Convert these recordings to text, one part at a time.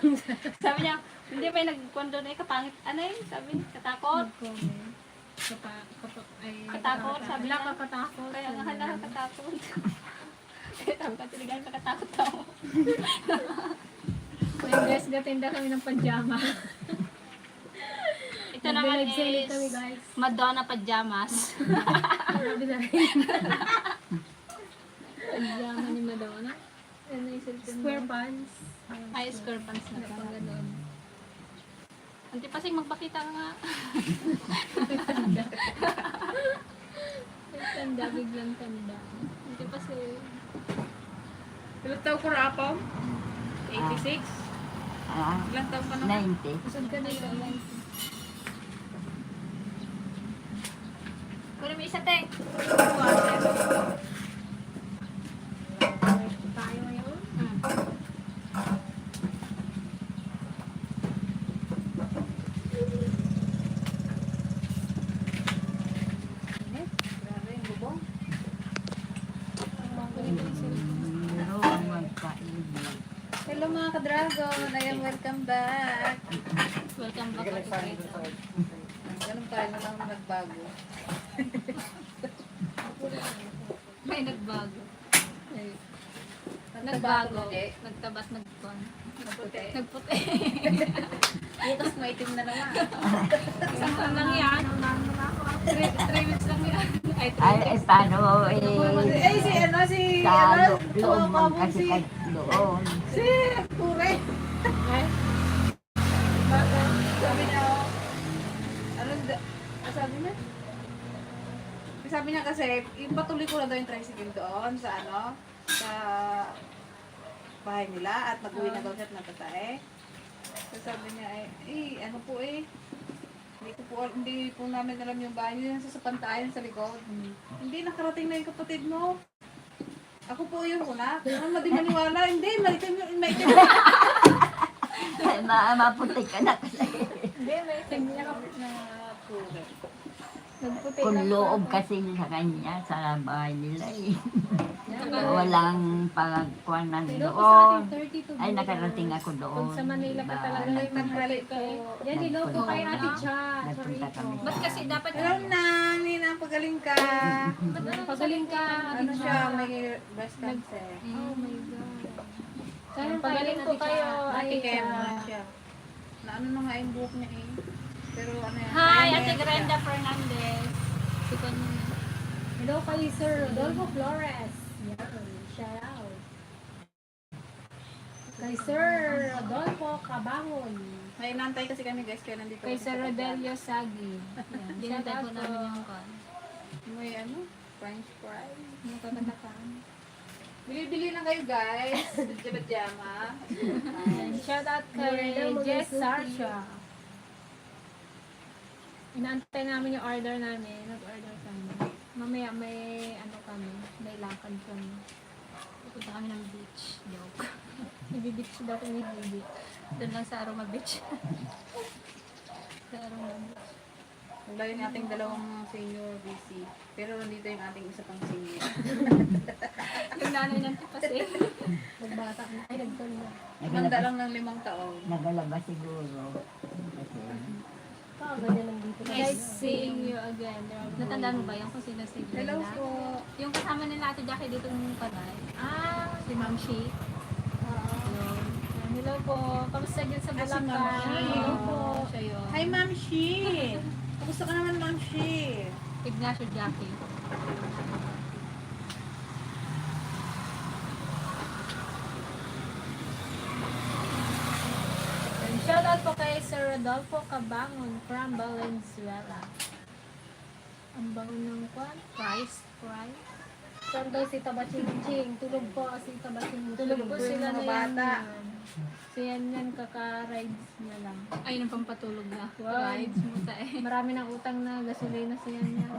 Sabi niya, hindi may nagkwento na kapangit. Ano yun? Sabi niya, katakot. Katakot, sabi niya. Nakakatakot. Kaya nga nakakatakot. Kaya sabi ko, tiligan nakatakot ako. Ngayon guys, gatinda kami ng pajama. Ito naman Nag-sale is kami guys. Madonna pajamas. Grabe na rin. Pajama ni Madonna. Ano yung cellphone mo? Square pants. Ay, square pants na Pang pa. ganon. Antipasing magpakita ka nga. Ay, tanda, biglang tanda. Antipasing. Ilang taon ko na ako? 86? Ah, Ilang taon ka na? 90. Kusog ka na yun. Kunin mo isa, te. Tayo ngayon. Grabe yung bubong. Pero magkaibig. Hello mga ka-dragon, I am welcome back. Welcome back. Ate Greta. Ganun tayo na lang nagbago. May nagbago. Ay, Nagbago. ulit. Nagtabas, nagpon. Nagputi. Nagputi. Bukas maitim na naman. Isang taon lang yan. 3 weeks lang yan. Ay, 3 Ay, weeks. paano Ay, si ano, si sa ano, loob mo tumapabong kasi si, doon. si Pure. Sabi niya, ano, sabi niya? Sabi niya kasi, ipatuloy ko na daw yung tricycle doon sa ano, sa bahay nila at nag-uwi na daw siya at nagtatae. So sabi niya, ano po hindi po namin alam yung bahay niya sa Pantayan sa likod. Hindi, nakarating na yung kapatid mo. Ako po yung una. Ano, madi maniwala? Hindi, maitim. Maputi ka na kasi. Hindi, may tingnan ako na puro. Nagputi Kung lang loob ako. kasi sa kanya, sa bahay nila eh. Yan, Walang pagkuhanan pero sa doon. atin, 32 Ay, nakarating ako doon. Pag sa Manila ka talaga, Ba- may tanghali ka eh. Yan, niloko kay Ate Cha. Nagpunta kami. Ba't kasi dapat Hello na, Nina, pagaling ka. Pagaling ka, Ate Ano Cha. siya, may breast cancer. Oh my God. Kaya Pagaling ko kayo, Ate Ate Kem, ano Cha. siya. Na ano na nga yung buhok niya eh. Pero ano yan. Hi, kaya Ate niya Grenda Fernandez. Sikon mo na. Hello kay Sir Rodolfo Flores. Yan, shout out. Kay Sir Rodolfo Cabangon. May inantay kasi kami guys, kaya nandito. Kay kami Sir sa Rodelio Sagi. Yan, Dinatay shout po out namin po. yung con. May ano, french fries. Nakakatakan. Bili-bili na kayo guys. Pajama. Shout out kay Jess Sarsha. Inaantay namin yung order namin. Nag-order kami. Mamaya may ano kami. May lakad kami. Pupunta kami ng beach. Joke. Ibibitch daw kami ibibitch. Doon lang sa Aroma Beach. Sa Aroma Beach. Wala yung ating dalawang senior busy. Pero nandito yung ating isa pang senior. Yung nanay ng tipase. Nagbata na. Ay, nagtanda. Manda lang ng 5 taon. Nagalabas siguro. Kasi, Ganda lang dito. Nice seeing you again. Natandaan mo ba yung kung sino si Glenda? Hello po. Yung kasama nila Ate Jackie dito ng panay. Ah, Si Ma'am Shi. Yun. hello po. Kamusta dyan sa Ah, si Bulacan? Ma'am Shi. Hello po. Siya yun. Hi Ma'am Shi! Kamusta ka naman Ma'am Shi? Ignacio Jackie. And shout out po kay Sir Rodolfo Cabangon from Valenzuela. Ang bango ng kwan? Price. Saan daw si Tabaching-ching? Tulog po si Tabaching. Tulog po Tulog sila yung na mga yan. bata. So yan, kaka-rides na lang. Ayun ang pampatulog na. Wow. Rides mo sa eh. Marami ng utang na gasolina sa yan yan.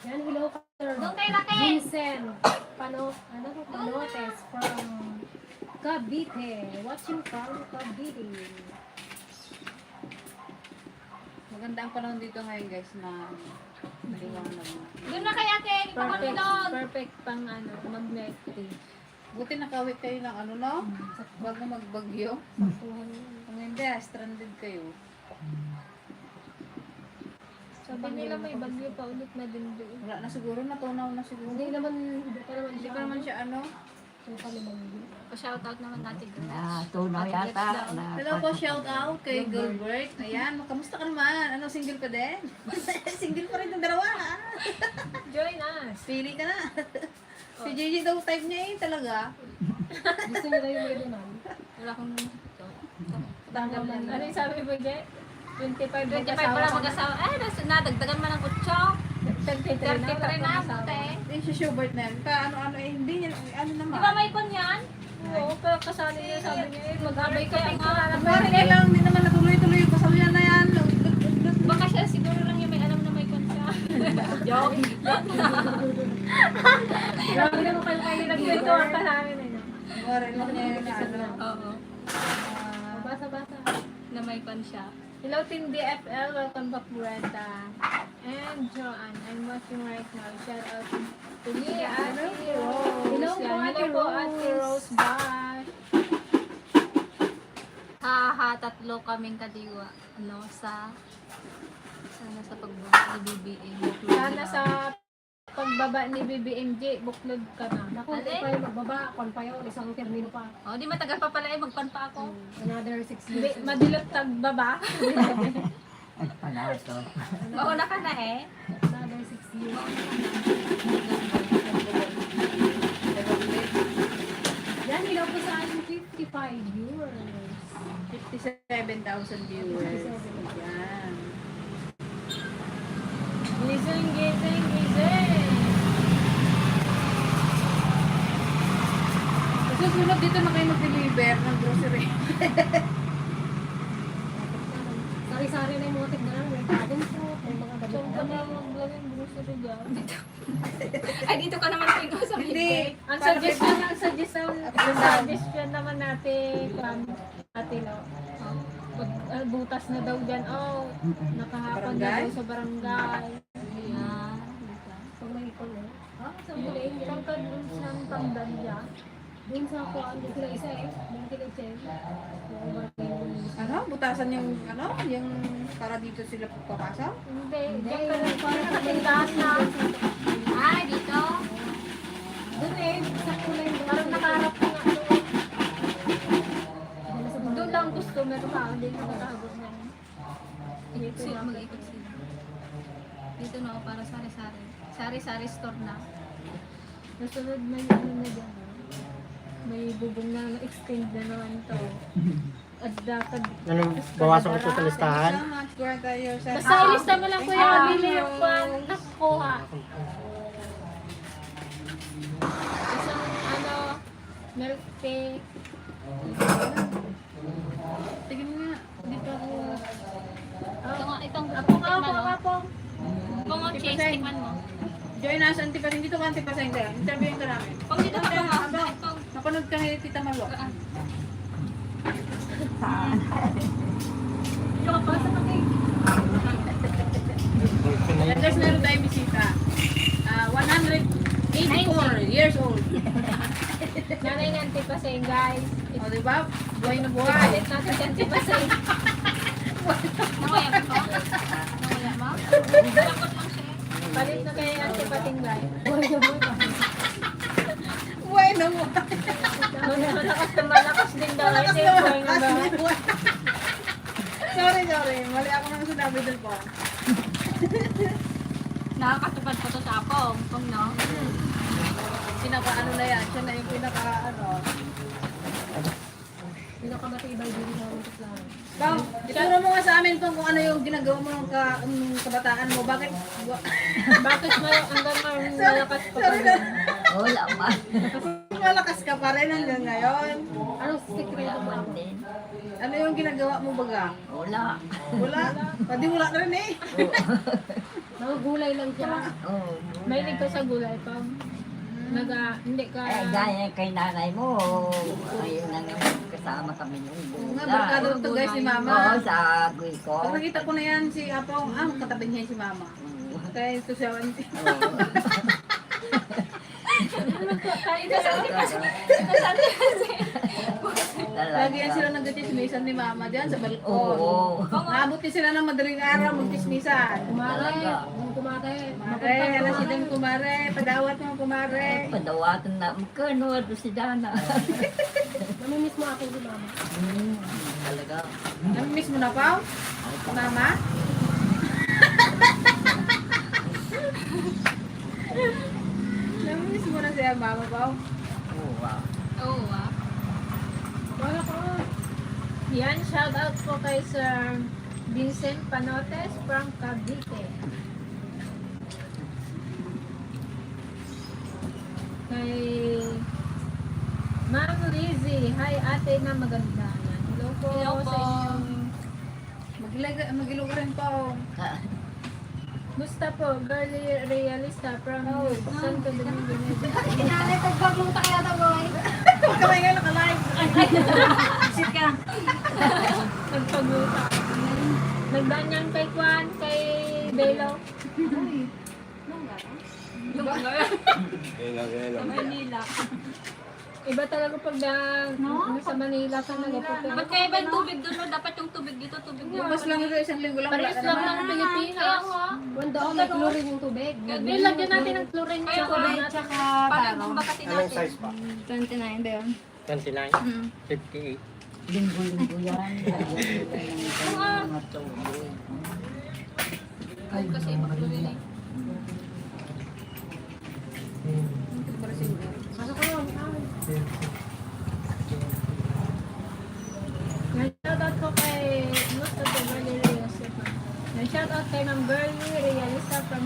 Yan, hello Sir Doon kay Laki! Vincent Panotes from Cavite. Watching from Cavite. Maganda ang panahon dito ngayon guys na maliwanag na. Doon na kay Ate! Perfect, Ipakotulog! perfect pang ano, mag-night trip. Buti nakawit kayo ng ano, no? Bago magbagyo. Saktuhan. Kung hindi, stranded kayo. Sabi nila may bagyo pa ulit na din doon. Wala na siguro, natunaw na siguro. Hindi pa naman Hindi pa naman siya ano. Pa-shoutout naman natin. Na tunaw yata. Na, Hello po, shout out kay Gilbert. Ayan, kamusta ka naman? Ano, single ka din? Single pa rin ng dalawa, ha? Join us! Pili ka na. Si JJ daw type niya eh, talaga. Gusto niyo na yung may duman? Wala akong Tanggap na Ano yung sabi mo, Je? 25 25 pala mag-asawa. Eh, nadagdagan man ng kutso. 33 33 na ako, te. Eh, si Schubert na yan. Ano, eh, hindi niya, ano Di naman. ba may kon yan? Oo, pero kasali niya, sabi niya, mag-abay Kaya kayo. nga, Pwede na lang, hindi naman natuloy-tuloy yung kasal niya na yan. baka siya siguro lang yung may alam na may kon siya. Joke. Grabe naman kayo nagkwentuhan pa namin. Wala lang niya yung ano. Oo. Basa-basa. Na may kon siya. Hello Team DFL, welcome back Brenda. And Joanne, I'm watching right now. Shout out to me, Ate Rose. Hello po, Yan, Ate hello po, Rose. Ate Rose Bash. Tatlo kaming kadiwa. Ano, sa pagbuhat ni BBM. Sana sa pagbaba ni BBMJ, buklod ka na. Naku, Alin? hindi pa yung magbaba. Kon pa yun, isang termino pa. Oh, di matagal pa pala magpan pa ako. Another 6 Hindi, years. madilot tagbaba. ay pala ito. Mauna ka na eh. Another 6 years. Yan, ilaw po sa ating 55 viewers. 57,000 viewers. Yan. Gising, gising, gising. Susunod dito na kayo mag-deliver ng grocery. Sari-sari na yung mga tignan. May garden fruit, may mga Saan ka banana. na mag-vlog yung grocery dyan? Ay, dito ka naman tingin sa Hindi. Ang suggestion naman natin, Ate Lo. Butas na daw dyan. Oh, nakahapon na Barangay? daw sa barangay. Ayan. Pag may ikon eh. Ah, sa buling. Saan ka dun sa pangdan dyan? Doon sa ako, doon sila isa eh. Doon sila isa eh. Yung barangay yung- Ano? Butasan yung ano? Yung para dito sila papasok? Hindi, dyan ka lang parang nakatindahan na. Ay, dito. Doon eh, sakto lang yung Parang nakaharap ka nga doon. Doon sa Doon lang customer ka, hindi ka nakatago na. Dito Sila lang. mag-ikot sila. Dito na ako para sari-sari. Sari-sari store na. Nasunod may ano na dyan. ah. May bubong na extend na naman to. At dapat. Anong bawasan ko po sa Thank listahan? you so much, Greta. Yourself. Basta ilista mo lang Thank kuya, you. bili yung pan. Nakuha. Isang ano, milk tea. Tingin mo nga. Dito ako. Itong Apong, tikman apong, mo. apong. Kung mo cheese, Tipasay. tikman mo. Joy, nasa Antipasay. Dito ka Antipasay. Interviewin ka namin. Pag dito ka Ito, pa, habang ito. napanood ka kay Tita Malo. Saan? And guys, meron tayong bisita. 184 years old. Nanay ng tipasay, guys. O, diba? Buhay na buhay. Palit natin yung tipasay. Namaya mo to? Namaya mo? Dalakot lang siya. Palit na kayo ang tipating, guys. Buhay na buhay. Malakas na malakas din daw. Malakas Ito na yung buhay na malakas buhay. na buhay. Sorry. Mali ako nang sinabi dun po. Nakakatupad po to sa akong. Kung no? Pinaka-ano na yan. Siya na yung pinaka-ano. pinakamatibay din sa ulit lang. Pao, ituro mo nga sa amin kung ano yung ginagawa mo ng kabataan mo. Bakit? Bakit hanggang malakas pa Sorry kami? na. Wala man. Malakas ka pa rin hanggang ngayon. Anong sikreto mo? Wala din. Ano yung ginagawa mo baga? Wala. Wala. Pwede wala na rin eh. Mga gulay lang siya. Oh. Mahilig ka sa gulay pa. Hindi ka... Eh, gaya kay nanay mo, ayun na nga kasama kami nung Oo nga, bulan. barkado to guys si Oo, Mama. sa agoy ko. Pag nakita ko na yan si Apong, katabi niya si Mama. Kaya ito siya. Oo. Lagi yan sila nag-chismisan ni mama dyan sa balkon. Oo. Naabot din sila ng madaling araw mag-chismisan. Kumare, yung kumare. Kumare, ano si Don kumare, padawat mo kumare. Padawatan na. Magkano ito si Dana? Namimiss mo ako si mama. Talaga. Namimiss mo na pa? Mama? Namimiss mo na siya mama pa? Oo, wow. Oo, ah. Wala ko. Yan, shout out po kay Sir Vincent Panotes from Cavite. Kay Ma'am Lizzie, hi ate na maganda. Yan. Hello po, Hello po. sa inyong Magilog rin pa. Musta po, girly realista from Santo Domingo. Kinalay, tagbaglong tayo na, boy. Huwag ka nga nakalive. Sit ka. Nagpaguta. Nagdanyan kay Kwan, kay Belo. Sa Manila. Iba talaga pag sa Manila ka nagpupunta. Ba't kaya ba yung tubig doon? No? Dapat yung tubig dito, tubig dito. Bas lang ito, isang linggo lang. Pares wala lang naman. ng Pilipinas. Doon, may chlorine yung tubig. Nilagyan natin ng chlorine Kaya tsaka tubig, natin. tsaka taro. Anong size pa? 29 ba yun? 29, 58. Linggo-linggo yan. Mga tubig. Ay, kasi makulin eh. Pasok ko yun. Shoutout ko kay Mustafa Girlie Realista. Shoutout kay Ma'am Girlie Realista from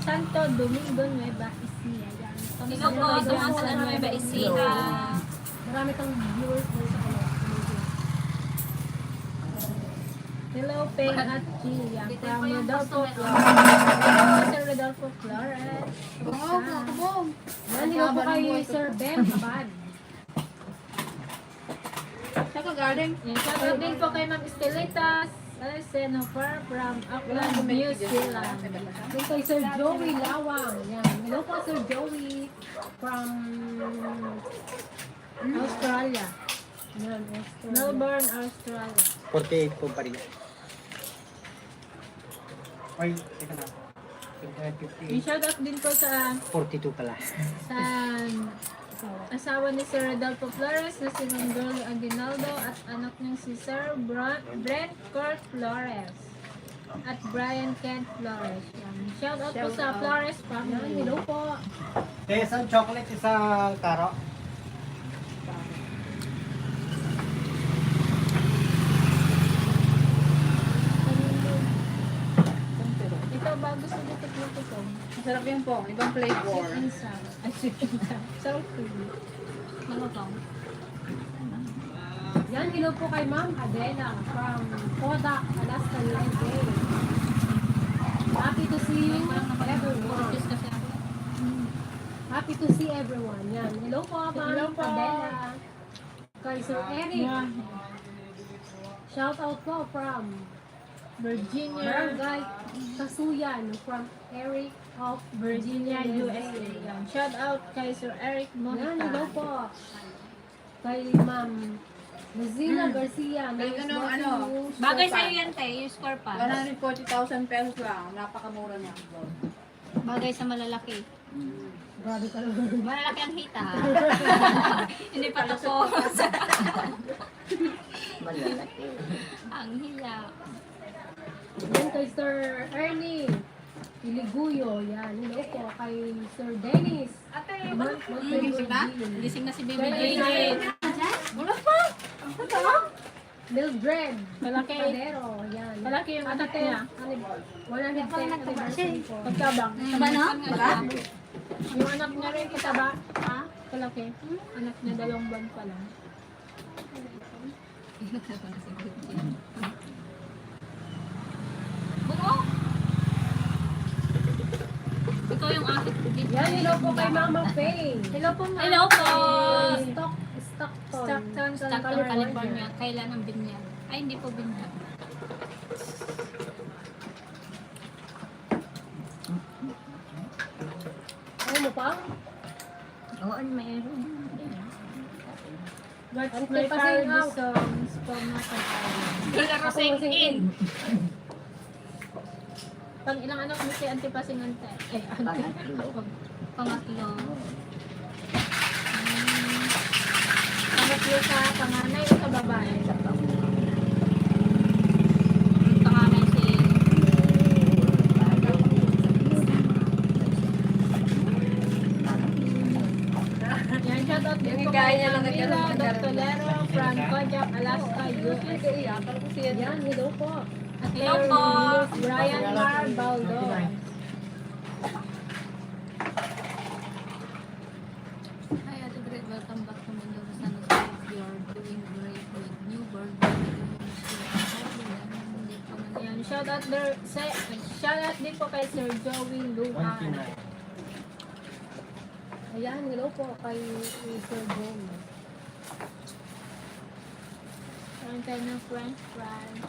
Santo Domingo, Nueva Ecija. Yan. Hello po, sa mga sa Nueva Ecija. Marami kang viewers mo sa kanila. Hello, Peng at Gia Dito from po yung Rodolfo customer. Flores. Sir Rodolfo Flores. Kubong. Yan, hello po kay Sir Ben Abad. Saka garden. Yan, shoutout din po kay Ma'am Estelitas Senofar from Auckland, New Zealand. Then kay Sir Joey Lawang. Yan. Hello po Sir Joey from Australia. yan, Australia. Melbourne, Australia. 48 po pa rin. Ay, teka na. Yung shoutout din po sa 42 pala. asawa ni Sir Rodolfo Flores na si Ma'am Dolly Aguinaldo at anak niyang si Sir Brent Court Flores at Brian Kent Flores. Yan. Shoutout po sa Flores Yan, family. hello po. Isang chocolate, isang karo. Ito bago sa dito ko. Masarap yung pong. Ibang flavor. Sweet and sour. Ay, sweet and sour. Sour cream. Ano to? Yan, hello po kay Ma'am Adela from Kodak, Alaska, USA. Happy to see you, everyone. Just kasi ako. Happy to see everyone. Yan, hello po Hello Ma'am po. Adela. Kay Sir Eric. Shout out po from Virginia, Barangay Kasuyan from Eric of Virginia, USA. Yan. Shout out kay Sir Eric Yan, hello Monta. po. Kay Ma'am Luzina Garcia. Kay Nice ano, meeting ano, you. Bagay Score sa'yo pa. yan, te. Yung score pa. 140,000 pesos lang. Napakamura niya. Bagay sa malalaki. Grabe ka naman. Malalaki ang hita, ha? Hindi pa to. Malalaki. Ang hila. Yan kay Sir Ernie Iliguyo. Yan, hello po. Kay Sir Dennis. Ate, Gising na? gising na si Baby Kay JJ. Wala pa. Mildred Malaki. Padero. Yan. Malaki yung anak niya. 110 anniversary po. Pagkabang. Taba na? Yung anak niya rin kataba. Ha? Malaki. Anak niya 2 buwan pa lang. Bungo! Ikaw yung aking Yan, hello po kay Mama Faye. Hello po, ma'am. Hello po! Stockton. Stockton, Stockton, California. Kailan ang binyag? Ay, hindi po binyag. Ano mo pa? Saan mayroon? What's Ante my pa favorite sing songs from Nakatay? Laro sing in. Pang ilang anak mo si Ante Pasing Ante? Ante. Pangatlo. Pangatlo. Pangatlo sa panganay o sa babae? Sa pamilya. Ang panganay si Yan, shoutout din Yung po kaya kay niya lang Camila nagkaroon ng Doctolero from Kodiak, Alaska, USA. Yan, hello po. At Hello po. Brian Mar Baldo. Hi, Ate Great. Welcome back to Mendoza. Sana sa you're doing great with new birthday. Yan, shoutout din po kay Sir Joey Luan. 129. Ayan, hello po kay Sir John. Karoon tayo ng french fries.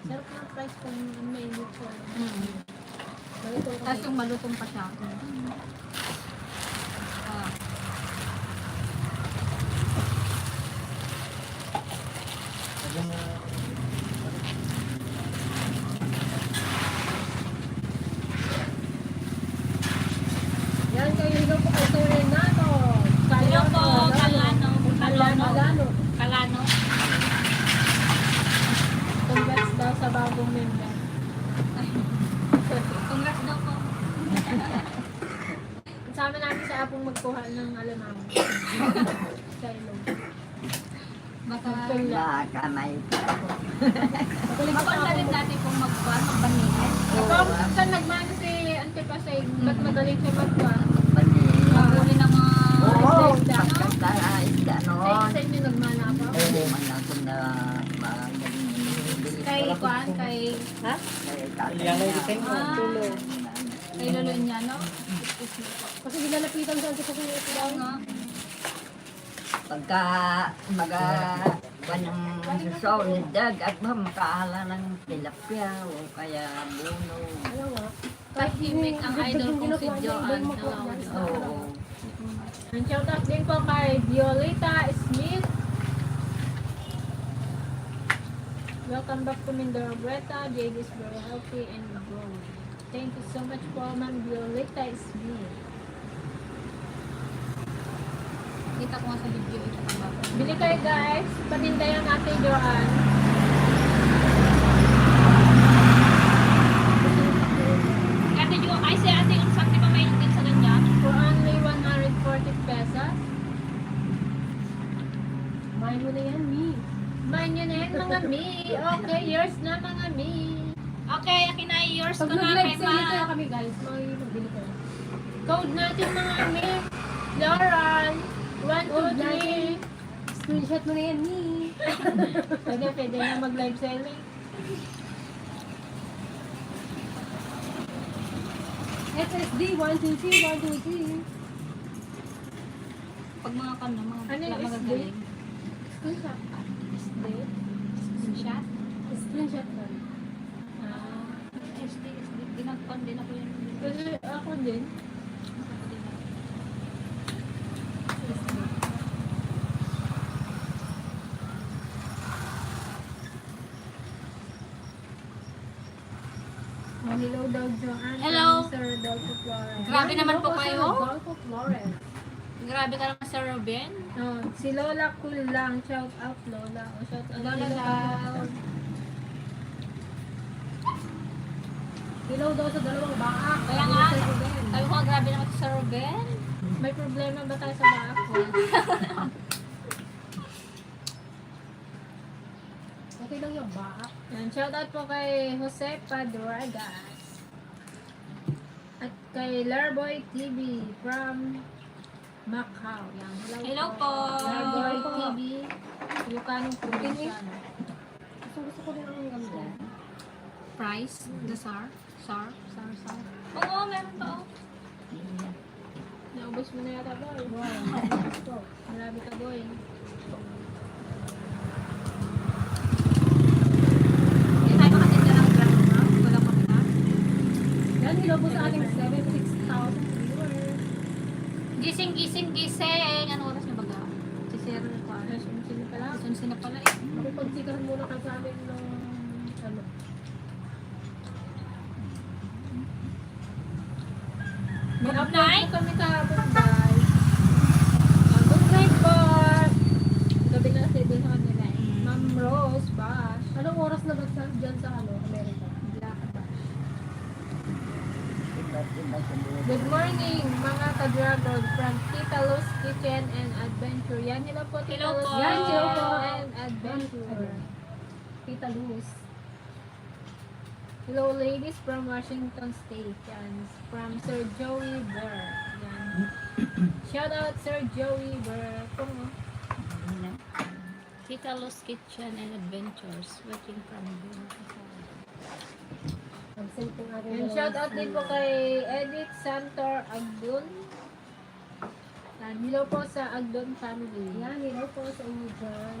Sarap ng fries kung may luto. Ganito ko Tapos yung malutong pa siya. Ah, Yan, kayo hello po kay Sir Renato. Hello po, Kalano. Kalano. Kalano. Congrats daw sa bagong member. Congrats daw po. Sama namin sa apong magkuha ng alamang. Sa ilong. Baka Baka may maganda rin dati kung magpanihan. Kung saan nagmano si Ante Pasay, ba't magaling siya magkuha? Mahuli ng mga Oo, Isda, no? pagkanta isda Sa noon. isa inyo nagmana ako? Oo, man ako na magaling. kay Juan, kay Yan ang design ko. kay Lolo niya, no? Kasi ginalapitan sa Ante Pasing ito daw. Oo nga. Pagka ng sasaw ni Dag at ba makaala ng tilapia o kaya buno. Ano nga? Tahimik ang idol kong si Joanne. Oo. Ang shoutout din po kay Violeta Smith. Welcome back to Mindoro Greta. Jade is very healthy and growing. Thank you so much po, Ma'am Violeta Smith. Kita ko nga sa video ito pa ba? Bili kayo guys. Panindayan natin Joanne. Ate Jo, ay si ate, ang sakti pa may din sa ganyan. For only 140 pesos. Mahal mo na yan, Mi. Mine yun eh, mga mi. Okay, yours na mga mi. Okay, akin na yours Pag ko na kay nag-live sale kaya Ma. kami guys, magbili kayo. Code natin mga mi. Lauren. 1, 2, 3. Screenshot mo na yan, Mi. Pwede na mag-live selling. SSD 123, 123. Pag mga kano, mga Ano yung magagaling. Screenshot. Screenshot. Screenshot na. SD. Dinagpan din ako yun. Kasi ako din. Oh, hello daw, Joanne. Hello. Sir Rodolfo Flores. Grabe naman po Hello kayo. Sir Rodolfo Flores. Grabe ka naman sa Robin. Oh, si Lola Kulang. Shout out, Lola. O, shout out, Lola daw. Hello daw sa dalawang baak. Kaya nga, Sir Ruben. sabi ko, grabe naman sa Robin. May problema ba tayo sa baak ko? Okay lang yung baak. Yan, shout out po kay Jose Padragas. At kay Larboy TV from Macau. Yan, Hello po. Larboy TV. Ilocanong probinsya. Gusto ko din ang ganda. Price, the SAR. SAR. Sar. Oo, meron pa. Oh. Naubos mo na yata, boy. Wow. Marami ka, boy. Hindi tayo makatinda ng gram, ha? Wala pa kita. Yan, hello po sa ating 76,000 viewers. Gising Gising! Anong oras na baga? Si Sir na pa. Alas 11 na pala. Alas 11 na pala eh. Makipagsigahan muna kayo sa amin ng ano. Good night kami kahapon, guys. Good night po. Gabi na kasi doon sa kanila eh. Ma'am Rose, Bash. Anong oras na ba dyan sa ano, Amerika? Black Bash. Iba't-iba sa buhay. Good morning, mga ka-dragon from Tita Luz Kitchen and Adventure. Yan, hello po, Tita Hello Luz po. Yan, hello po. and Adventure. Tita Luz. Hello, ladies from Washington State. Yan, from Sir Joey Burr. Yan. Shout out, Sir Joey Burr. Kung Tita Luz Kitchen and Adventures. Watching from Absent po natin. And shout out din po kay Edith Santor Agdon. Yan, hello po sa Agdon family. Yan, hello po sa inyo dyan.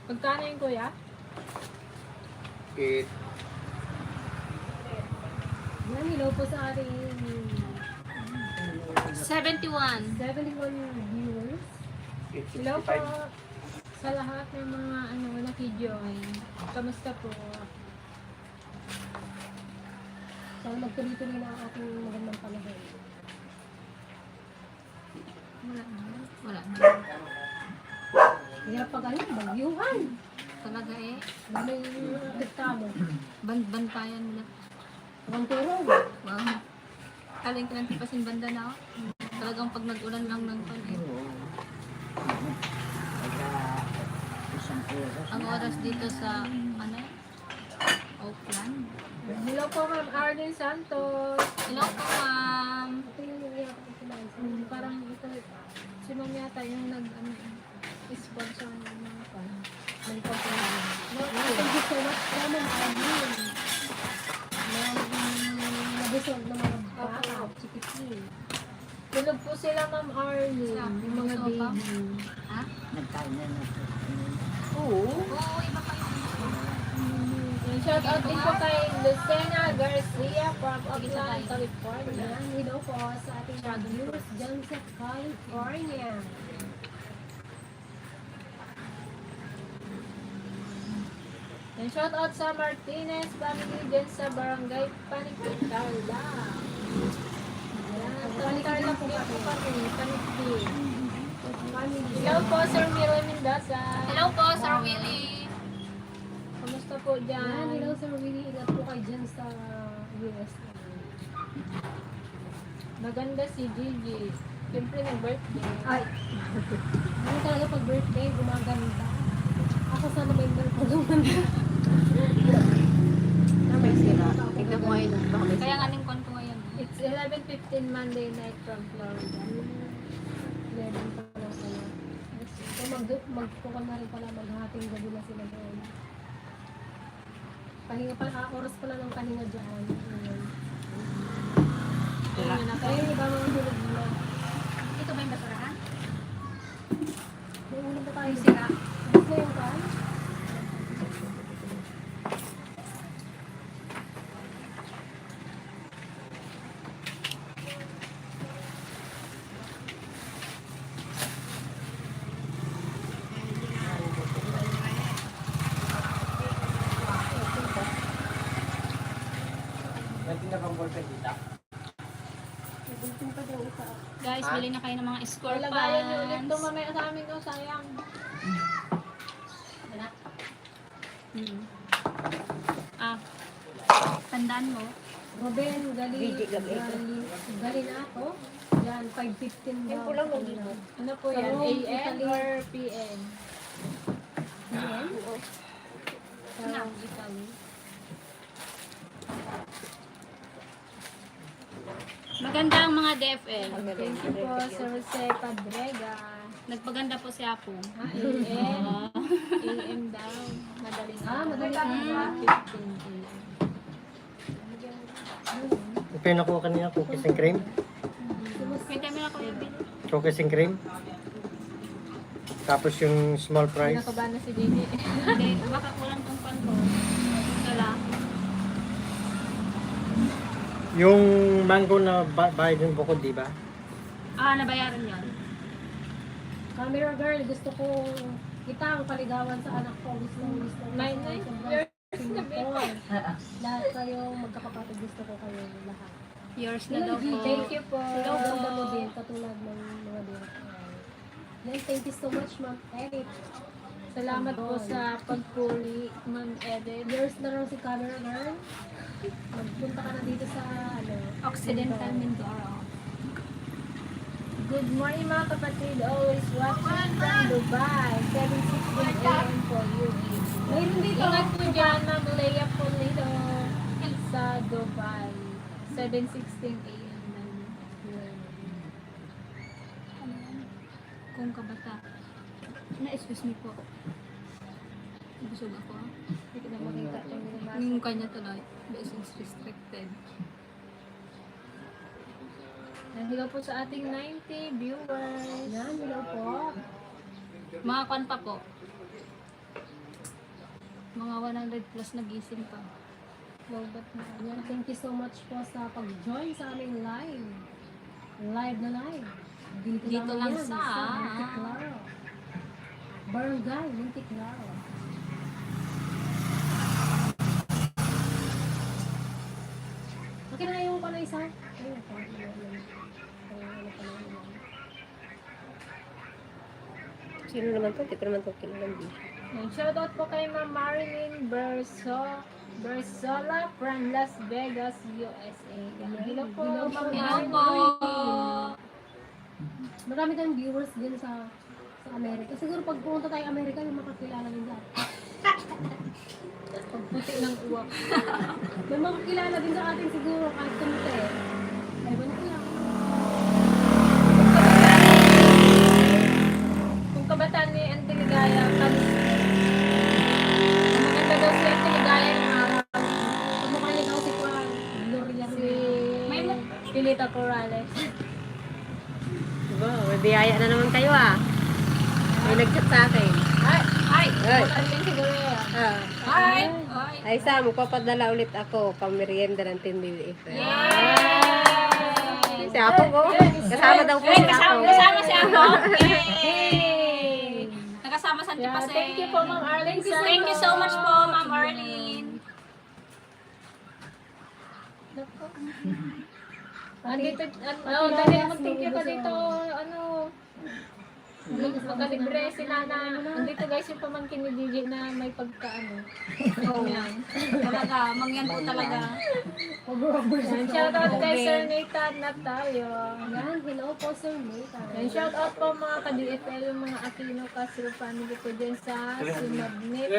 Magkano yung kuya? It, Yan, hello po sa ating 71. 71 viewers. it's Hello po 65. sa lahat ng mga nakijoin. Kamusta po? Sana magtuloy-tuloy na ang ating magandang panahon. Wala na. Wala na. Hirap pag ano, bagyuhan. Talaga eh. Lalo yung apektado. Bantayan mo lang. Ang turong. Wow. Kaling kinantipasin banda na ako. Talagang pag nag-ulan lang ng pan eh. Isang oras Ang na. oras dito sa, ano Oakland. Hello po Ma'am Arlene Santos. Hello po, ma'am. Ito yung nangyayari ko sila. Parang ito, si Ma'am yata yung sponsor ng mga pan. Thank you so much po, Ma'am Arlene. Nabusog na mga bata, chikitin. Tulog po sila Ma'am Arlene, yung mga Gusto pa? baby. Ha? Nagkain na na. Oo. Oo, iba kayo. And shout out din po kay Lucena Garcia from Oakland, California. Yan, hello po sa ating mga viewers dyan sa California. And shout out sa Martinez family dyan sa Barangay Paniquitarla. Yan, Paniquitarla po kami. Paniquitarla. Hello po Sir Milo Mendoza. Hello po, Sir Willie. Kamusta po Yan, dyan? hello Sir Willie. Ingat po kayo dyan sa USA. Maganda si Gigi. Siyempre nag-birthday. Ay, ano talaga pag birthday, gumaganda. Ako sana may birthday gumaganda. May sira. Tignan mo ngayon. Baka may Kaya nga ning kon ko ngayon. It's 11:15 Monday night from Florida. 11 pa lang pala. So magpukan na rin pala, maghating gabi na sila doon. Pahinga pala, oras pala ng pahinga dyan. Ayun. Ayun na kayo, iba mga tulog na. Ito ba yung basurahan? May ulam pa tayo. Sira. Gusto na yung kan? Natin na pang ballpen dito. Nagulting pa daw isa. Guys, bili na kayo ng mga score Lagayan niyo ulit pants. ito mamaya sa amin. Oh, sayang. Hmm. Ah. Tandaan mo. Robin, gali Hindi, gabi. na ako. Yan, 5:15 daw. Tempo lang, Robin. Ano po Sa yan? Rome, AM Italy. or PM? Yan. Sa Rome, Italy. Maganda ang mga DFL. Thank you po, Sir Jose Padrega. Nagpaganda po si Apo. AM. AM daw. Madaling Madaling araw. 15 AM. Ito yung nakuha kanina, cookies and cream. May time na ako yung bili. Cookies and cream. Tapos yung small fries. Pinakabahan na si Gigi. Hindi, baka kulang tong pan ko. Wala. Yung mango na bayad yung bukod, di ba? Nabayaran yun. Camera girl, gusto ko kita ang paligawan sa anak ko. Gusto ko. Nine, years na Singapore. Lahat kayo magkakapatid, gusto ko kayo lahat. Yours na daw po. Thank you po. Ganda mo din, katulad ng mga director. Then, thank you so much, Ma'am Eric. Salamat po sa pagpuli, Ma'am Edith. Yours na raw si camera girl. Magpunta ka na dito sa, Occidental Mindoro. Good morning mga kapatid. Always watching from Dubai. 7:16 a.m. for you. Mayroon dito. Ingat po dyan, Ma'am Leia Pulido sa Dubai. 7:16 a.m. Kung kabata. Excuse me po. Busog ako. Hindi ko na makita yung binabasa. Yung kanya tuloy. Business restricted. Hello po sa ating 90 viewers. Yan, hello po. Mga kwan pa po. Mga 100 plus nagising pa. Lobat na. Yan, thank you so much po sa pag-join sa aming live. Live na live. Dito lang yan, sa Montiklaro. Barangay, Montiklaro. Okay na yung pala isa. Ayun po. Sino naman to? Hindi ko naman to kilalang di. Shoutout po kay Ma'am Marilyn Bersola from Las Vegas, USA. Hello po, Ma'am Hello po. Marilyn. Marami tayong viewers din sa Amerika. Siguro pag pumunta tayo Amerika, may makakilala din dyan. Pagputi ng uwak. May makakilala din sa atin siguro kahit kumite. Ewan ko lang. Kung kabataan ni Auntie Ligaya, maganda daw si Auntie Ligaya ng araw. Kamukha niya daw si Juan. Gloria Si May Pilita Corrales. Diba? May biyaya na naman kayo ah. May nag-chat sa akin. Ay! Ay! Auntie siguro yan. Ah. Hi! Hi! Ay sa, magpapadala ulit ako pang merienda ng Team BBF. Si Apo ko. Kasama daw po si Apo. Kasama si Ako. Yay! Nakasama sa Yeah, Antipase. thank you po, Ma'am Arlene. Thank you so much po, Ma'am Arlene. Andito, dali mag-thank you ka dito, magkalibre si Nana. Andito guys yung pamangkin ni DJ na may pagkaano. Yan. Talaga, mangyan po talaga. And shoutout kay Sir Nathan Natayo. Yan, hello po Sir Nathan. And shoutout po mga ka-DFL, yung mga Aquino Castro family ko dyan sa Sumabnit,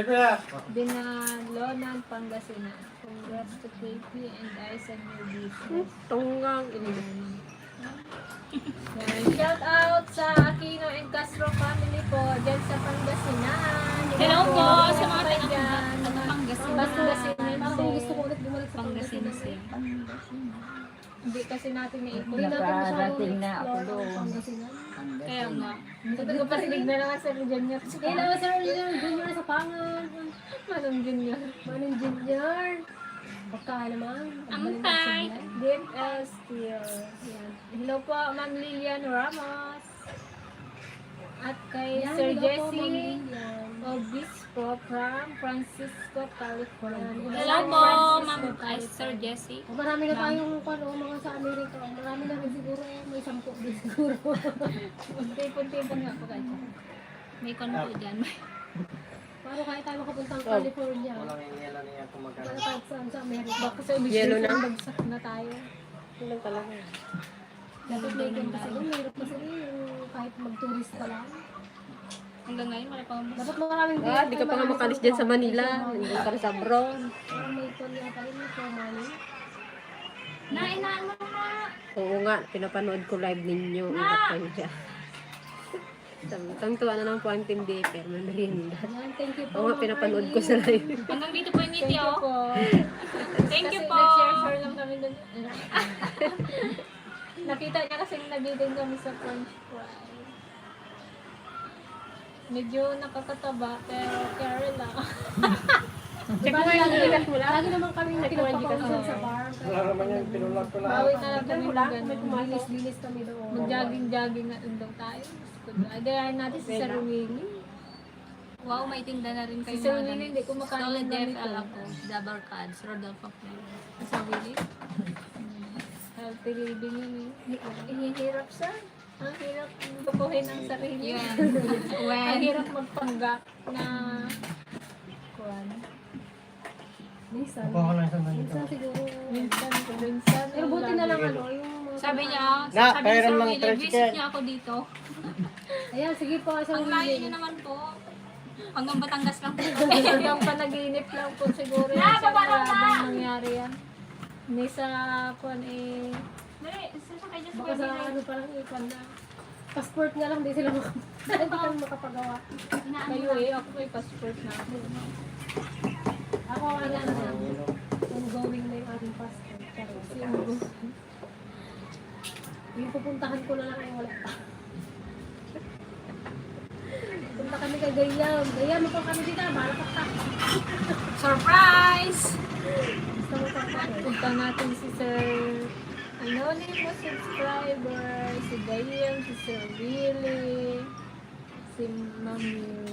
Binalonan, Pangasinan. Congrats to KP and I sa new business. Tunggang. Yan. Shout out sa Aquino and Castro family po dyan sa Pangasinan. Hello po sa mga taga dyan. Pangasinan. Pangasinan. Parang gusto ko ulit bumalik sa Pangasinan siya. Hindi kasi natin naipon. Hindi natin masyadong Nakarating na ako explore doon. ang Pangasinan. Kaya nga. Hindi ko pa sinig na lang sa Junior. Hello Sir Junior sa Pangan. Manong Junior. Manong Junior. Baka naman. Ampay. DFL Steel. Yan. Hello po, Ma'am Lilian Ramos. At kay Yan, Sir hello po, Ma'am Jesse Lilian. Obispo from Francisco, California. Hello po, Ma'am Sir Jessie. Marami na tayong mga sa Amerika. Marami na rin siguro. May 10 din siguro. Punti-punti nga po kayo. May kon po dyan. Paano kaya tayo makapunta ng California? Walang ingela niya kung magkano. Paano kahit saan sa Amerika? Baka sa obispo Yellow na. bagsak na tayo. Yun lang talaga. Dapat may ganda kasi doon. Mayroon kasi yung kahit mag-tourist pa lang. Hanggang ngayon, wala pa akong Dapat maraming Ah, di ka pa nga makalis dyan sa Manila. Hindi ka rin sa abroad. Parang may tour yata yun for money. Nainaan mo na. Oo nga, pinapanood ko live ninyo. Ingat kayo dyan. Tang-tuwa na lang po ang Team BBF. May merienda. Yan, thank you po. Oo nga, pinapanood ko sa live. Hanggang dito po yung Thank ngiti, you oh. po. Thank you Kasi po. nag-share lang kami doon. Nakita niya kasi nabidin kami sa French fry. Medyo nakakataba, pero carry lang. Diba, lagi naman kami pinagpapausan sa bar. parang Wala naman yung pinulak ko lang. Bawi na lang kami Wala, mag may kumalis-linis kami doon. mag-jogging-jogging na daw tayo. Agayan natin si Sir Willie. Wow, may tinda na rin kayo. Si Sir mga Willie, damit. hindi kumakain Solid ng ganito. FL ako. Double cards. Rodolfo Flores. Sir Willie. Healthy living yun eh. Hihirap sir. Ang hirap bukuhin ang sarili. Yun. Ang When? hirap magpanggap na kuwan. Minsan. Kuha ko lang sa ganito. Minsan siguro. Minsan. Pero buti na lang ano, yung mga... Sabi niya, Na, sabi kaya ni Sir naman Willie, tricycle. visit niya ako dito. Ayan, sige po, sa Ang layo niyo Willie. naman po. Hanggang Batangas lang po. Hanggang panaginip lang po siguro yan. Sir, habang nangyari yan. Hindi sa kuwan eh. Baka sa ano parang ipan na. Passport nga lang, di sila hindi kami makapagawa. Kayo eh, ako may passport na ako. Ako, ano na, ongoing na yung ating passport. Pero, yung pupuntahan ko na lang ay wala pa. Punta kami kay Gayam. Gayam, mo kami dito, malakas ka. Surprise! Gusto mo pa pa eh. Punta natin si Sir Anonymous subscriber, si Gayem, si Sir Willie, si Ma'am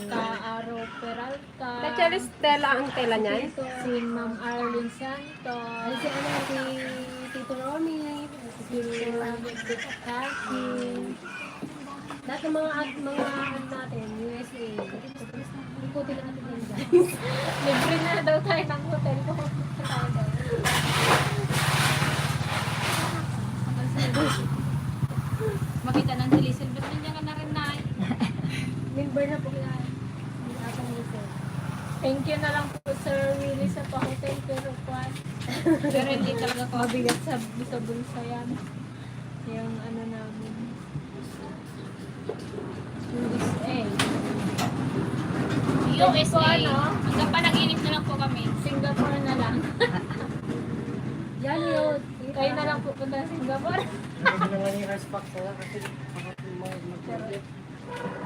Kaaro Peralta, Charis Stella ang tela niyan. si Ma'am Arlene Ay, Santos, si ano, si Tito Romy, si Robert Kaki, lahat ng mga ano natin, USA. Ikutin natin yan guys. libre na daw tayo ng hotel ko. Tayo daw. Makita ng silisil. Ba't nandiyan ka na rin na? Member na po yan. Hindi ata USA. Thank you na lang po Sir Willie sa pa-hotel pero kwan. Pero hindi talaga ko. Mabigat sa bulsa yan. Yung ano namin. USA. USA. Ano? Hanggang panaginip na lang po kami. Singapore na lang. Yan yun. Kayo na lang pupunta sa Singapore. Hindi naman yung rice pack sila kasi mag-budget.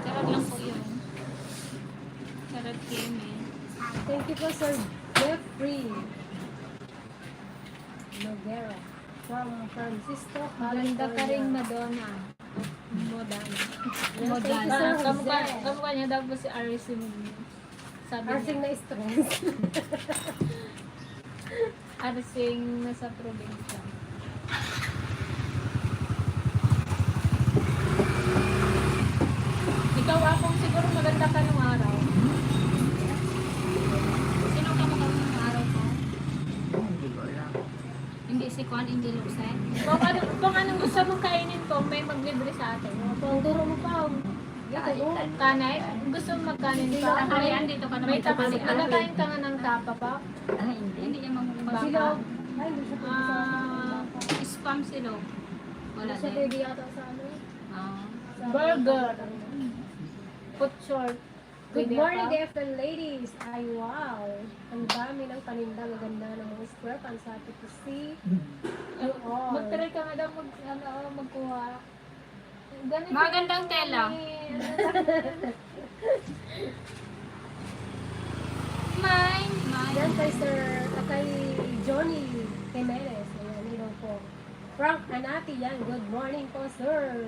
Charot lang po yun. Charot kami. Thank you po, Sir Jeffrey Noguera from Francisco, Maganda ka rin California. Madonna. Modana. Thank you, Sir Jose. Kamukha niya daw po si Arisi Mugni. Sabi Arsing niya. na stress. Arsing nasa probinsya. Ikaw akong siguro maganda ka nung araw. Sino ka mga araw ko? Hindi ko alam. Hindi si Kwan, hindi Luxen. Kung anong gusto mong kainin ko, may maglibre sa atin. Pang turo mo pa. Kahit ano. Kanay, gusto mo magkanin ka? Tanghalian, dito ka naman May tapos, kapalik. nagkain ka nga ng tapa pa? Ah, hindi. Hindi niya mamumulong. Silog. Ay, hindi siya pwede sa Spam silog. Wala Hindi siya din. pwede yata sa ano. Ah. sa- Burger. Put short. Good Pwede morning, pa? DFL ladies. Ay, wow. Ang dami ng paninda. Maganda ng mga square pants. Happy to see. Ay, all. mag-try ka nga daw magkuha. Ganito Magandang yung tela. Mine. Yan kay Sir, kay Johnny Jimenez. Ayan, hello po. Frank Anati, yan. Good morning po, sir.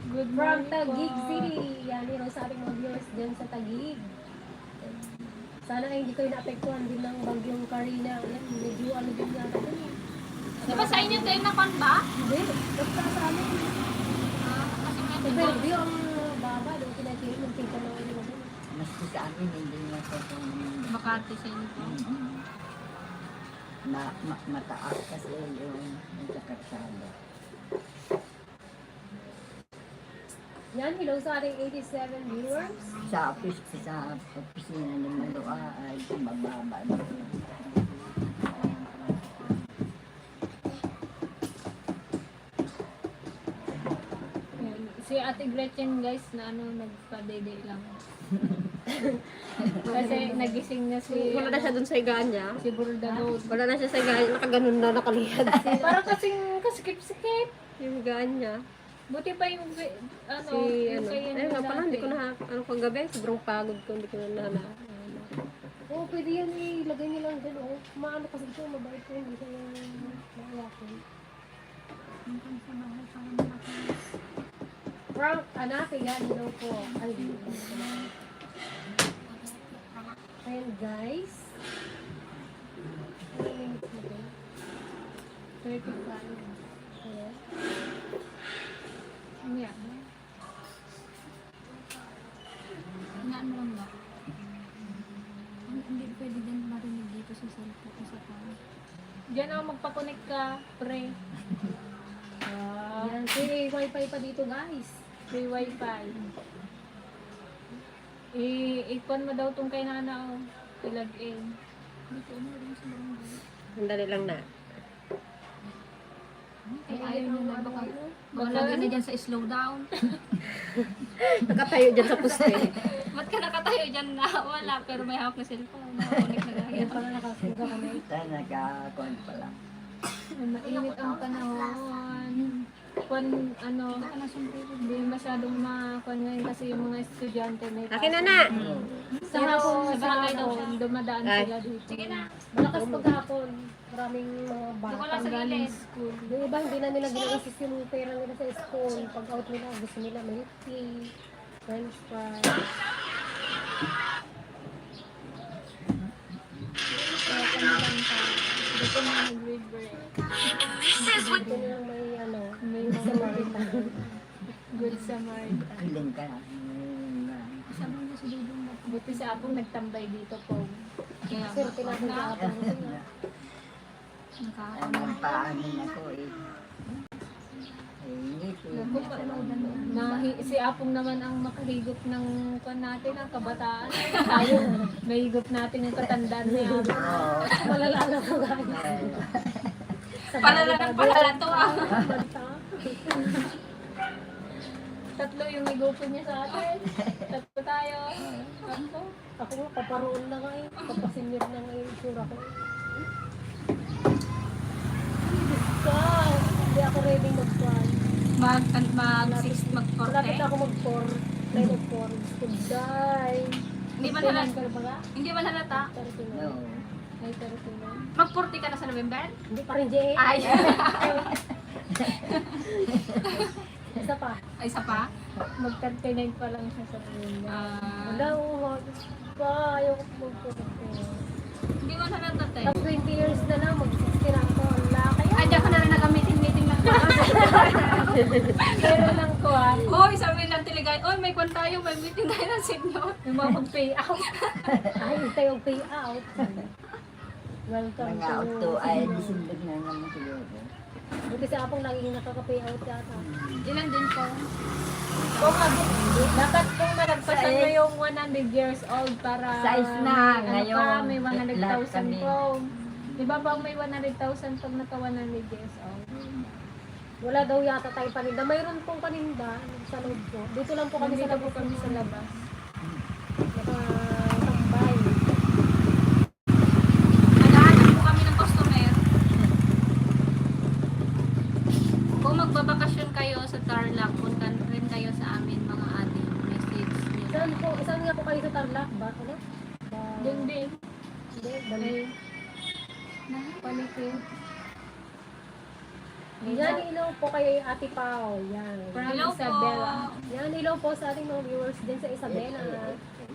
Good From morning Taguig po. City. Yan, hello sa ating mga viewers dyan sa Taguig. Sana ay hindi kayo naapektuhan din ng bagyong Karina. Yan, medyo ano din yata dun eh. Di ba sa inyo tayo na Kwan ba? Hindi, basta sa amin. Kasi nga, Sa Bellevue ang baba, doon kinakiri, magkita na ulit naman. Maski sa amin, hindi na sa Makati sa inyo po. mataas kasi yung sa karsada. Yan, hello sa ating 87 viewers. Sa opisina ni Malua ay mababa na. Yan. Si Ate Gretchen guys na ano nagpa-dede lang. Kasi nagising na si Wala na siya dun sa higaan niya. si Bordalod. Wala na siya sa higaan. Nakaganon na nakalihad. Parang kasing kasikip-sikip. Yung higaan niya. Buti pa yung ano, Si yung ano. kaya Ayun nga pala, hindi ko na ano kagabi. Sobrang pagod ko. Hindi ko na Oo, pwede yan ilagay niyo lang dun, oh. Maano kasi ito, mabait ko, hindi siya yung maayakin. Hanggang sa bahay para makakas. Frank, hanapin yan, hello po. Ay, ayan guys. Ano yung minutes na ba? 35. Ayan. Yan. Nga ano lang ba? Hindi pwede din marinig dito sa cellphone sa phone. Diyan ako magpa-connect ka, pre. Ayan, free wifi pa dito guys. Free wifi. Ikon mo daw tong kay nana o. Ilag in. Dito ano rin sa barangay. Sandali lang na. Ay, ayaw nyo na baka lagay na dyan sa slow down. Nakatayo dyan sa puste. Ba't ka nakatayo dyan na wala pero may hawak na cellphone. Nakakunik na gaya. Ayan pala nakasuga kami. Sana nagkakon pa lang. Mainit ang panahon. Kung ano, Baka nasumpirin. hindi masyadong makuha ngayon kasi yung mga estudyante may Akin na na! Sa hapon, sa barangay daw siya. dumadaan Ay. sila dito. Sige na. Malakas paghapon. Maraming mga Doon ko lang bata. sa Galing gilid. school. Yung iba hindi na nila ginaisip yung pera nila sa school. Pag out nila, gusto nila milk tea, french fries. Kaya kami lang pa. Dito na nag-break. Gusto nilang may ano, May sa Samaritan. good summer. Piling ka na. Sabi mo si Dudong na. Buti sa apong nagtambay dito po. Kaya Sir, pinapagkakapon mo sila. Ang paanin ako eh. Init eh. Si Apong naman ang makahigop ng kwan natin, ang kabataan. Tayo, mahigop natin yung katandaan niya. Oo. Malala na po guys. Palala ng palala to ah. Banta. Tatlo yung higupin niya sa atin. Tatlo tayo. Tatlo. Ako nga, paparoon na nga eh. Papasinir na nga yung sura ko. Gusto! Hindi ako ready mag-fly. Mag-6, Malapit mag-40. ako mag-4. Line of 4. Gusto die. Hindi ba Kailan halata? ka ba nga? Hindi ba halata? 39. No. Ay, 39. Mag-40 ka na sa November? Hindi pa rin, Jay. Ay. Isa pa. Ay, isa pa? Mag-39 pa lang siya sa punya. Wala, oh. Pa, ayaw ko mag-4. Hindi mo halata te. Tapos 20 years na lang, mag-60 na ako. Wala kaya. Ay, diyan ko na rin nag-meeting lang. Pero lang ko ah. Hoy, sabi ng Tiligay, oy, may kwan tayo, may meeting tayo ng senior. Yung mga mag-pay out. Ay, tayo pay out. Welcome Mga to... auto ay December na naman siguro. Buti sa apong laging nakaka-pay out yata. Ilan din po? Dapat kung nalagpasan mo yung 100 years old para Size na, ano ngayon, pa, may lahat 100,000 kami. po. Di ba bang may 100,000 pag naka 100 years old? Wala daw yata tayo paninda. Mayroon pong paninda sa loob po. Dito lang po kami Dito sa po labas. kami sa labas. Nakatambay. Naghahanap po kami ng customer. Kung magbabakasyon kayo sa Tarlac, punta rin kayo sa amin mga ating message nyo. Saan nga po kayo sa Tarlac ba? Ano? Doon din. Hindi, dali. Palitin. Yan, ilaw po kay Ate Pao. Yan. From Hello po. Isabela. Yan, ilaw po sa ating mga viewers din sa Isabela.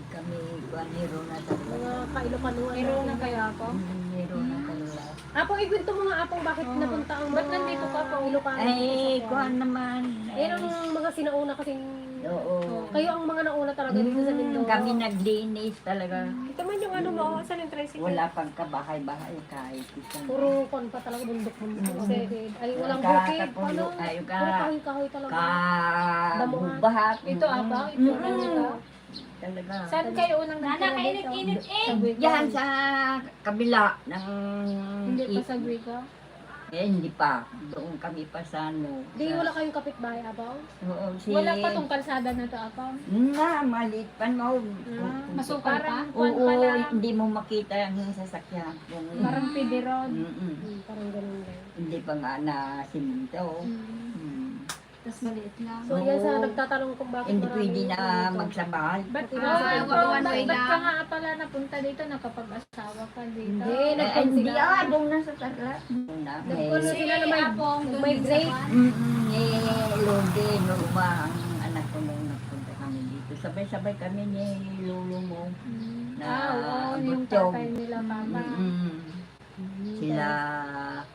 Kami kuaniro na talaga. Mga kailokanuan. Pero na kaya ako? Niro na talaga. Apong, ikwento mo nga apong bakit Oo. napunta ang Ba't mga nandito ka po? Ilocano Ay, dito sa kuan Kuan? naman. Yan ang mga sinauna kasing... Oo. Kayo ang mga nauna talaga dito sa Mindoro. Kami naglinis talaga. Ito man yung ano mo, saan yung tricycle? Wala pang kabahay-bahay kahit isang. Puro kon pa talaga bundok-bundok. Kasi ay walang Ka- bukid. kapulo, Paano? ay, ka- Puro kahoy-kahoy talaga. Kabubahat. Ito abang, ito ka. Talaga. Saan kayo unang nakita dito? Sa Guica? Diyan sa kabila ng... Hindi pa sa Guica? Eh, hindi pa. Doon kami pa sa ano. Di sa- wala kayong kapitbahay, abaw? Oo, si... Wala pa tong kalsada na to, Apam. Na, maliit pa no. Masukal pa? Parang kwan Oo, pa lang. hindi mo makita yung sasakyan. Kung... Parang pidiron. Mm-mm. Parang ganun din. Hindi pa nga na siminto. Mm. Mm. Tapos maliit lang. So yan sa Oo. nagtatanong kung bakit Hindi marami pwede na dito. magsabay. Ba't one way ba't ka lang. nga pala napunta dito? Nakapag-asawa ka dito? Hindi, Hindi sila. doon na sa Tarlac. Doon na. Nagkulo May, sila na may Apong doon migrate. din sa kwan. Lode, Norma, ang anak ko nung nagpunta kami dito. Sabay-sabay kami ni lolo mo. Na Oo, yung Butchog. tatay nila, papa. Sila,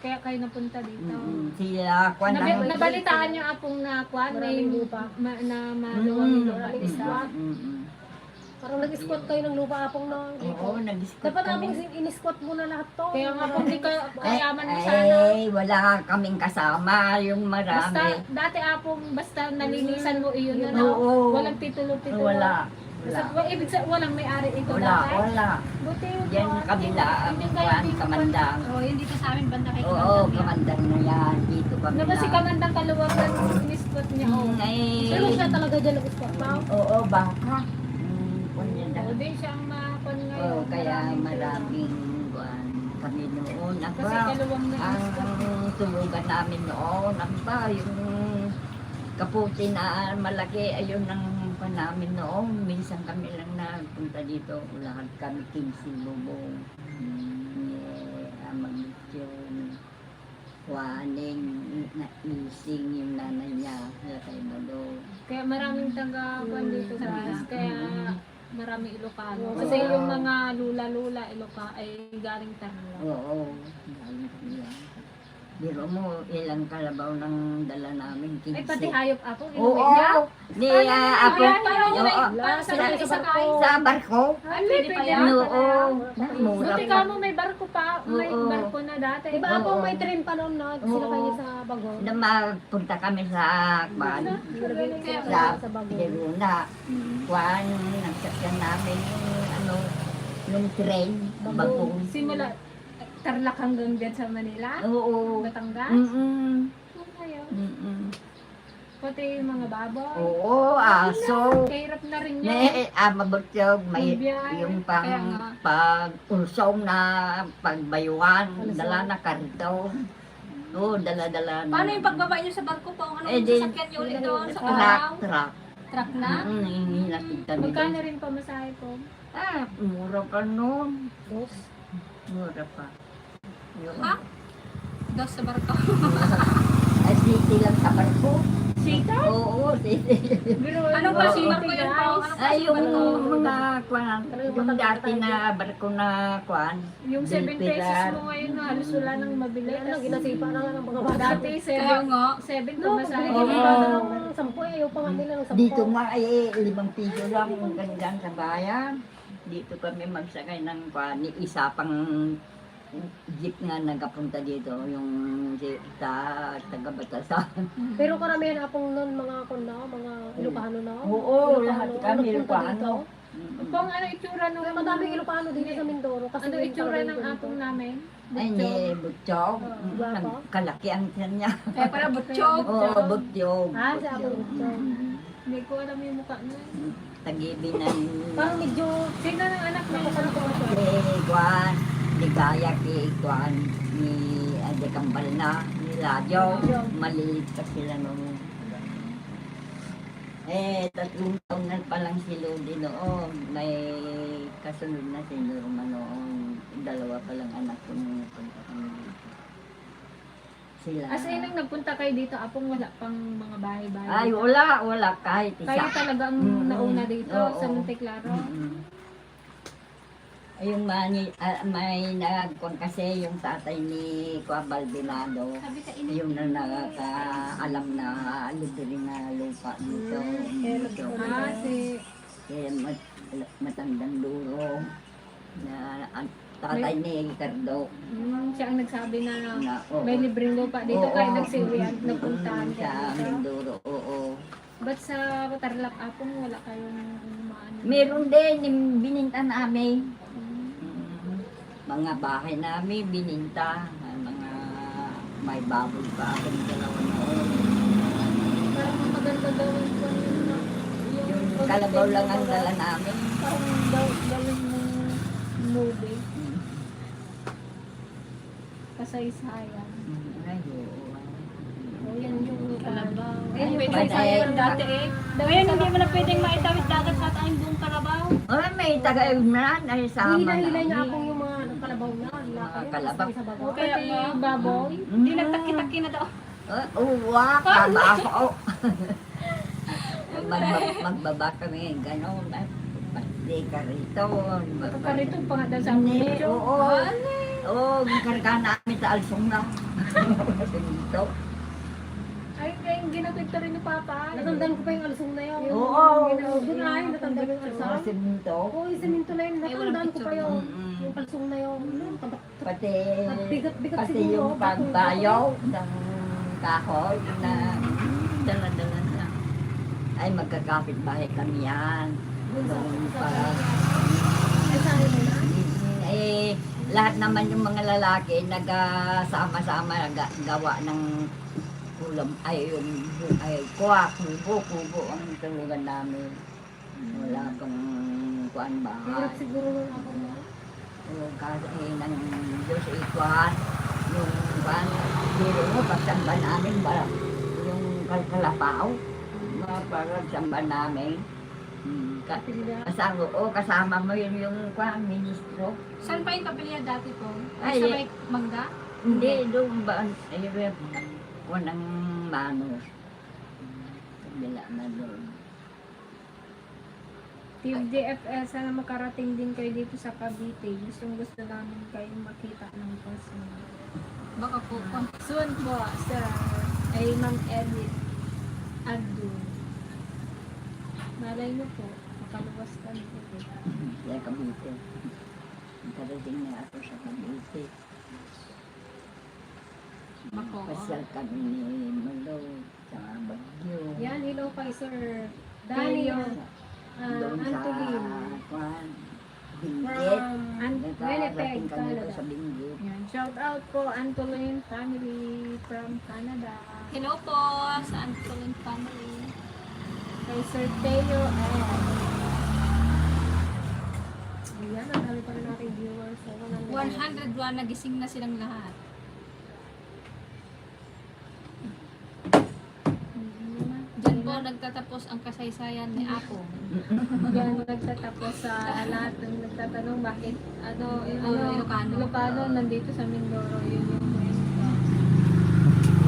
Kaya kayo napunta dito. sila, kwan Nabalitaan niyo apong na kwan, may Maraming lupa. na maluwang yung lupa Maraming dito. isda. Parang nag-squat kayo ng lupa apong na. Oo, nag-scout Dapat kami. apong in-squat mo na lahat to. Kaya nga kung di ka kayaman mo sana. Wala kaming kasama, yung Basta, marami. dati apong, basta nalinisan mo iyon na Oo. walang titulo-titulo. Wala. Basta, ibig sabihin, walang may-ari ito Wala, dati. wala. Buti yung Yan kabila, ang kwan, kamandang. Oh, yun dito sa amin, banda kay Oo, Kamandang yan. kamandang na yan. Dito kami Diba si Kamandang Kaluwagan, in-spot niya. Oh. Pero siya talaga dyan nag-squat pa. Oo, baka. Kwan yan Oo, na. din siyang makon ngayon. Oo, kaya Maraming maraming kwan kami noon. Kasi Aba, kaluwang na ang in-spot. tulugan namin noon, aba, yung kaputi na malaki, ayun ang pa namin noon. Minsan kami lang nagpunta dito. Lahat kami 15 bubong. Amag-yun. Kuaning, na-ising yung nanay niya. Kay Bado. Kaya maraming taga-kwan dito sa Pinas. Kaya maraming Ilocano. Kasi Oo. yung mga lula-lula Ilocano ay galing Tarlac. Oo. Galing kami yan. Biro mo, ilang kalabaw ng dala namin. 15. Ay, pati hayop ako. Oo. Inuwi niya? Ni ako. Parang Oo. parang sa isa kayo. Sa barko. Ay, pwede pa pa yan. yan. Oo. Mura Buti pa. ka mo may barko pa. May Oo. barko na dati. Diba Oo. apong may train pa noon na sila Oo. kayo sa Bago. Na magpunta kami sa Kwan. Sa Bago. Luna. Kwan, nagsakyan namin yung ano, yung train. Bagong. Simula Tarlac hanggang dyan sa Manila. Oo. Batangas. Mm-mm. Ayun. Mm-mm. Pati yung mga baboy. Oo, aso. Kahirap na rin yun. Mabutyog, may Mabiyahe. yung Kaya nga. pag-ulsong na pagbayuan, dala na karito. Oo, dala-dala na. Paano yung pagbaba niyo sa barko po? Ano Eh, yung di- sasakyan niyo ulit doon sa Truck, araw? truck. Truck na? Hinatid kami Magkano doon. rin pamasahe po? Mura pa noon. Dos. Mura pa. Yun. Ha? Daw sa barko. Ay, city lang sa barko. Sika? Oo, city. Anong Oo. ba si barko yun po? Anong Ay, yung barko? mga kwan, yung dati na barko na kwan. Yung 7 pesos Pilar. mo ngayon na halos wala nang mabili. Ano, ginasipa na nga ng mga bata. Dati Kaya nga. 7 No, pamasahe. pag Oo. pa ng 10 ayaw pa nga nila ng 10. Dito nga ay 5 piso lang kung ganyan sa bayan. Dito kami magsakay ng kwan, isa pang jeep nga nagapunta dito, yung taga Batasan. Pero karamihan apong noon mga kuno, mga Ilocano na. Oo, Ilocano, lahat ano, kami punta Ilocano. dito. Kung ano itsura nung... Kaya madaming Ilocano dito sa Mindoro. Kasi Ano yung itsura karamihan ng dito. apong namin? Ay, ni Butchog. Guwapo. Kalaki ang tiyan niya. Kaya para butchog. Oo, Butchog. Ah, si Apong Butchog. Hindi ko alam yung mukha niya. Tagibinan. Parang medyo Sino ng anak mo? Kay Kwan, ligaya kay Kwan, ni Ade Kambal na, ni Radyo. Maliit pa sila noon. 3 taon na pa lang si Lodi noon. May kasunod na si Norma noon. 2 pa lang anak ko nung napunta kami dito. Sila. As in, nang nagpunta kayo dito, apong wala pang mga bahay-bahay. Ay, dito. wala kahit isa. Kayo talagang Mm, nauna dito oo. sa Monte Claro. Ayun may nagkuhan kasi yung tatay ni Kuya Baldinado. Yung na nakakaalam na libre na lupa dito. Dito. Ah, si... Kaya matandang duro na tatay ni Ricardo. siya ang nagsabi na Oo. may libreng lupa dito Oo. kayo nagsiwian, nagpuntahan Sa kayo dito. Mindoro, oo. Ba't sa Tarlac apong wala kayong maano? Meron din, yung bininta namin. Mga bahay namin, bininta. Mga may baboy pa akong 2 noon. Parang maganda daw yung Yung kalabaw lang ang dala namin. Parang gawin mong movie. Kasaysayan. Ay, oo. yan yung Kalabaw. Ayun, pwedeng sayang dati eh. Ngayon, hindi mo na pwedeng maitawid dagat sa tayong buong Kalabaw. Oh, may taga-ibnan ay sama Hilay-hilay niya na. ako yung mga kalabaw niya. Hila Mga kami, kalabaw. sa baba. Kaya Pati baboy. hindi nagtaki-taki na daw. Uwa, kabaho. Magbaba kami, gano'n. Pati ka rito. Karito pa nga daw sa Hindi, video. oo. Oo, karga namin sa alsong na. Dito. Ay, kaya yung ginatwid rin ni Papa. Natandaan ko pa yung alsong na yun. Oo. Doon ay, natandaan ko yung Sa alsong. simento. Oo, yung siminto na yun. Natandaan ko pa yun. Mm-mm. Yung alsong na yun. Pati, Bigat-bigat pati siguro. yung pagbayaw ng kahoy na dala-dala na. Ay, magkakapit bahay kami yan. Doon para. Ay, saan mo na? Eh, lahat naman yung mga lalaki nagsama-sama gawa ng kulam ay kuha, kubo ang tulugan namin. Wala pang kuan bahay. Hirap siguro nung ako na. Kasi ng Diyos ikuan, yung kuan, biro mo, pagsamba namin, yung kalkalapaw, mga pagsamba namin. Kasama mo yun yung kuan, ministro. Saan pa yung kapilya dati po? Ay, Ay, sa may mangga? Hindi, doon ba, walang manos. Bila na doon. Team DFL, sana makarating din kayo dito sa Cavite. Gusto namin kayong makita ng person. Baka po, soon po, sir, ay Ma'am Edith Abdul. Malay mo po, makaluwas kami po. Kaya Cavite. Karating na ako sa Cavite. Bako. Pasyal kami ni Malo sa Bagyo. Yan, hello kay Sir Daniel. Daniel. Doon sa Antolin. kuan, Binggit. From Nakarating Winnipeg, kami doon Canada. sa Binggit. Yan. Shout out po, Antolin family from Canada. Hello po sa Antolin family. Kay Sir Teo Ayan, ang dami pa rin nating viewers. So, 101 nagising na silang lahat. Diyan po nagtatapos ang kasaysayan ni Apo. Yan, nagtatapos sa lahat ng nagtatanong bakit Ilocano. nandito sa Mindoro, yun yung pwesto.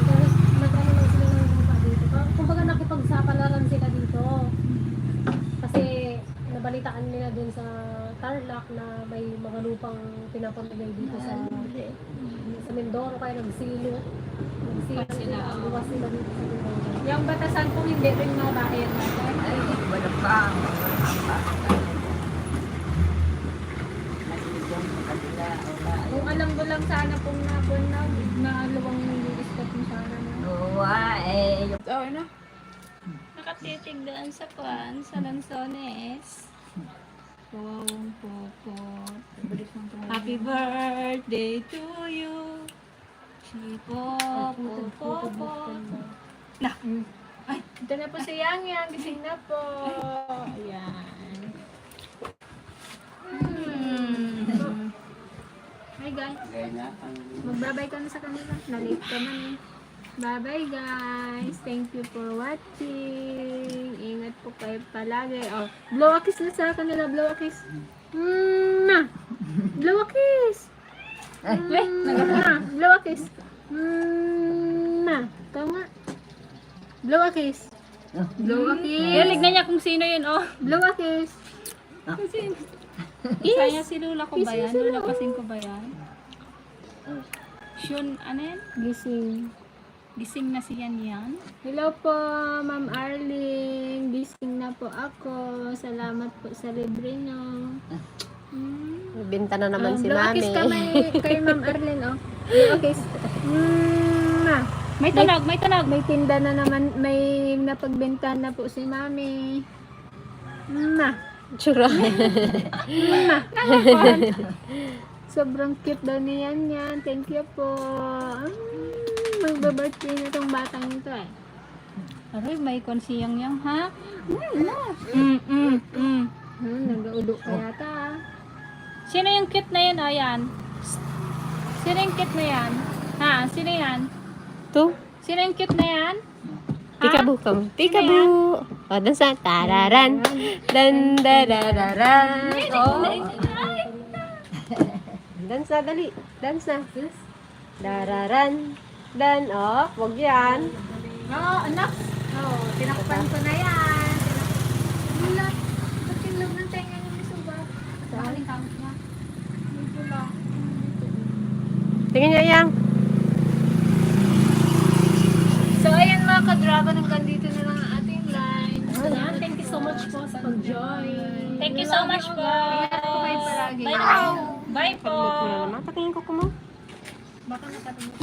Tapos, nag-ano lang sila ng lupa dito. Kumbaga nakipagsapalaran sila dito. Kasi, nabalitaan nila dun sa Tarlac na may mga lupang pinapamigay dito sa Mindoro. Kaya nagsilo Sila, sila. oo. Luwas sila dito sa Mindoro. Yung batasan po hindi rin mabahayan natin. Ay, wala pa. Nakiligyan sa kanila. Kung alam ko lang sana pong nabon na, maaluwang nililis ka kung sana na. Oo, yung Okay na. Nakatitig doon sa kwan, sa Lanzones. Happy birthday to you. Chipo, po, po. Ito na po si Yang Yang, gising na po. Ayan. Hi guys. Magbabay ka na sa kanila. Na-late ka man eh. Bye-bye guys. Thank you for watching. Ingat po kayo palagi. Oh, blow a kiss na sa kanila. Blow a kiss. Blow a kiss. Blow a kiss. Ikaw nga. Blow a kiss. Blow a kiss. Galig na niya kung sino yun, oh. Blow a kiss. Saya si Lula ko ba yan? Lula kasing ko ba yan? Shun, ano yan? Gising. Gising na si Yan Yan. Hello po, Ma'am Arlene. Gising na po ako. Salamat po sa libre nyo. Binta na naman si blow a Mami. kiss ka kay Ma'am Arlene, oh. Blow a kiss. May tunog, may tunog. May tinda na naman, may napagbenta na po si Mami. Tsura. Sobrang cute daw ni Yan Yan. Thank you po. Magba-birthday na tong batang ito eh. Aray, may konsiyang yang, ha? Nag-ulo ka yata ah. Sino yung cute na yan, oh, yan? Sino yung cute na yan? Ha? Sino yan? To? Sino yung cute na yan? Di Peekaboo ka mo. Peekaboo. O, dansa. Tararan. Dan, darararan. O. Dansa, dali. Dansa. Dararan. Dan, o. Huwag yan. Oo, anak. Oo, tinakpan ko na yan. Wala. Ba't yung loob ng tenga niyo may sugat? Saan? Kamot niya. Dito lang. Tingin niya yang. So, ayan mga ka-dragon, hanggang dito na lang ang ating live. Ayan, thank you so much po sa pag-join. Thank you so much po. Ingat po kayo palagi. Bye po. Bye po. Pagod mo na naman. Patingin ko mo. Baka nakatumot.